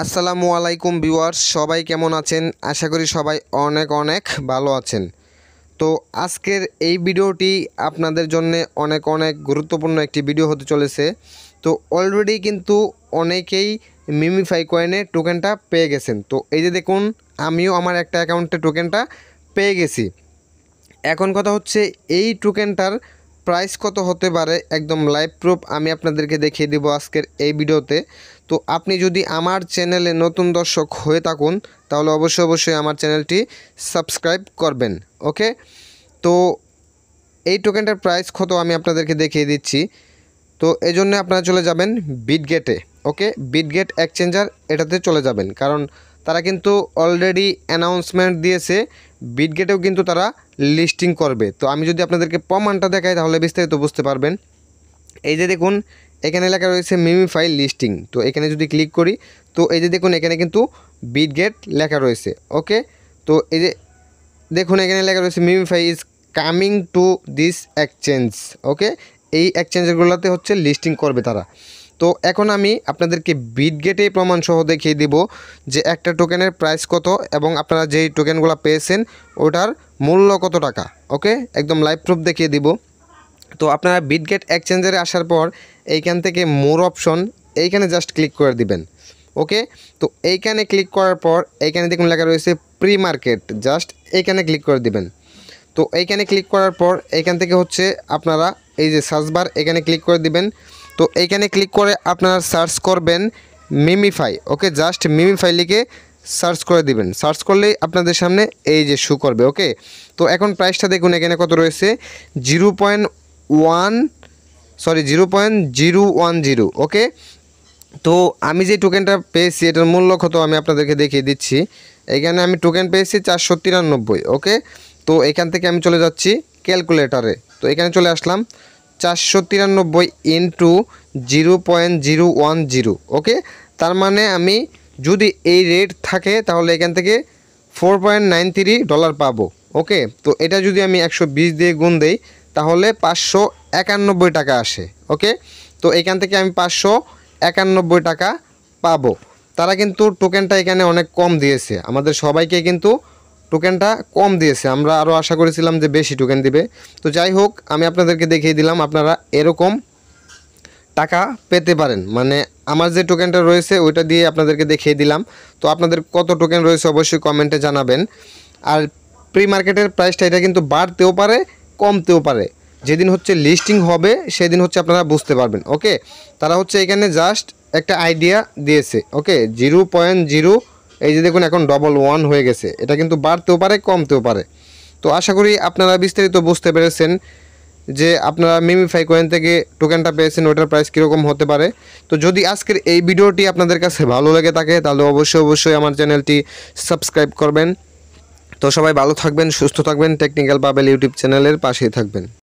আসসালামু আলাইকুম ভিউয়ার্স, সবাই কেমন আছেন? আশা করি সবাই অনেক অনেক ভালো আছেন। তো আজকের এই ভিডিওটি আপনাদের জন্য অনেক অনেক গুরুত্বপূর্ণ একটি ভিডিও হতে চলেছে। তো অলরেডি কিন্তু অনেকেই মিমিফাই কয়েনে টোকেনটা পেয়ে গেছেন। তো এই যে দেখুন, আমিও আমার একটা অ্যাকাউন্টে টোকেনটা পেয়ে গেছি। এখন কথা হচ্ছে, এই টোকেনটার প্রাইস কত হতে পারে একদম লাইভ প্রুফ আমি আপনাদেরকে দেখিয়ে দেব আজকের এই ভিডিওতে। তো আপনি যদি আমার চ্যানেলে নতুন দর্শক হয়ে থাকুন তাহলে অবশ্যই আমার চ্যানেলটি সাবস্ক্রাইব করবেন। ওকে, তো এই টোকেনটার প্রাইস কত আমি আপনাদেরকে দেখিয়ে দিচ্ছি। তো এই জন্য আপনারা চলে যাবেন বিটগেটে। ওকে, বিটগেট এক্সচেঞ্জার এটাতে চলে যাবেন, কারণ তারা কিন্তু অলরেডি অ্যানাউন্সমেন্ট দিয়েছে বিটগেটেও কিন্তু তারা লিস্টিং করবে। তো আমি যদি আপনাদেরকে প্রমাণটা দেখাই তাহলে বিস্তারিত বুঝতে পারবেন। এই যে দেখুন, এখানে লেখা রয়েছে মিমিফাই লিস্টিং। তো এখানে যদি ক্লিক করি, তো এই যে দেখুন এখানে কিন্তু বিটগেট লেখা রয়েছে। ওকে, তো এই যে দেখুন এখানে লেখা রয়েছে Mimify is coming to this exchange. Okay, এই এক্সচেঞ্জগুলোতে হচ্ছে লিস্টিং করবে তারা। তো এখন আমি আপনাদেরকে বিটগেটে প্রমাণ সহ দেখিয়ে দিব যে একটা টোকেনের প্রাইস কত এবং আপনারা যেই টোকেনগুলো পেয়েছেন ওটার মূল্য কত টাকা। ওকে, একদম লাইভ প্রুফ দেখিয়ে দিব। তো আপনারা বিটগেট এক্সচেঞ্জারে আসার পর এইখান থেকে মোর অপশন এইখানে জাস্ট ক্লিক করে দিবেন। ওকে, তো এইখানে ক্লিক করার পর এইখানে দেখুন লেখা রয়েছে প্রি মার্কেট, জাস্ট এইখানে ক্লিক করে দিবেন। তো এইখানে ক্লিক করার পর এইখান থেকে হচ্ছে আপনারা এই যে সার্চ বার এখানে ক্লিক করে দিবেন। তো এইখানে ক্লিক করে আপনারা সার্চ করবেন মিমিফাই। ওকে, জাস্ট মিমিফাই লিখে সার্চ করে দিবেন। সার্চ করলেই আপনাদের সামনে এই যে শো করবে। ওকে, তো এখন প্রাইসটা দেখুন এখানে কত রয়েছে, 0.010। ওকে, তো আমি যে টোকেনটা পেয়েছি এটার মূল্য কত আমি আপনাদেরকে দেখিয়ে দিচ্ছি। এখানে আমি টোকেন পেয়েছি 493। ওকে, তো এখান থেকে আমি চলে যাচ্ছি ক্যালকুলেটারে। তো এখানে চলে আসলাম 493 ইন্টু 0.010। ওকে, তার মানে আমি যদি এই রেট থাকে তাহলে এখান থেকে $4.93 পাবো। ওকে, তো এটা যদি আমি 120 দিয়ে গুণ দেই তাহলে 591 টাকা আসে। ওকে, তো এখান থেকে আমি 591 টাকা পাবো। তারা কিন্তু টোকেনটা এখানে অনেক কম দিয়েছে, আমাদের সবাইকে কিন্তু টোকেনটা কম দিয়েছে। আমরা আরও আশা করেছিলাম যে বেশি টোকেন দিবে। তো যাই হোক, আমি আপনাদেরকে দেখিয়ে দিলাম আপনারা এরকম টাকা পেতে পারেন। মানে আমার যে টোকেনটা রয়েছে ওইটা দিয়ে আপনাদেরকে দেখিয়ে দিলাম। তো আপনাদের কত টোকেন রয়েছে অবশ্যই কমেন্টে জানাবেন। আর প্রি মার্কেটের প্রাইসটা এটা কিন্তু বাড়তেও পারে কমতেও পারে, যেদিন হচ্ছে লিস্টিং হবে সেদিন হচ্ছে আপনারা বুঝতে পারবেন। ওকে, তারা হচ্ছে এখানে জাস্ট একটা আইডিয়া দিয়েছে। ওকে, 0.0 এই যে দেখুন এখন 11 হয়ে গেছে, এটা কিন্তু বাড়তেও পারে কমতেও পারে। তো আশা করি আপনারা বিস্তারিত বুঝতে পেরেছেন যে আপনারা মিমিফাই কয়েন থেকে টোকেনটা পেয়েছেন ওটার প্রাইস কীরকম হতে পারে। তো যদি আজকের এই ভিডিওটি আপনাদের কাছে ভালো লেগে থাকে তাহলে অবশ্যই আমার চ্যানেলটি সাবস্ক্রাইব করবেন। তো সবাই ভালো থাকবেন, সুস্থ থাকবেন, টেকনিক্যাল বাবেল ইউটিউব চ্যানেলের পাশেই থাকবেন।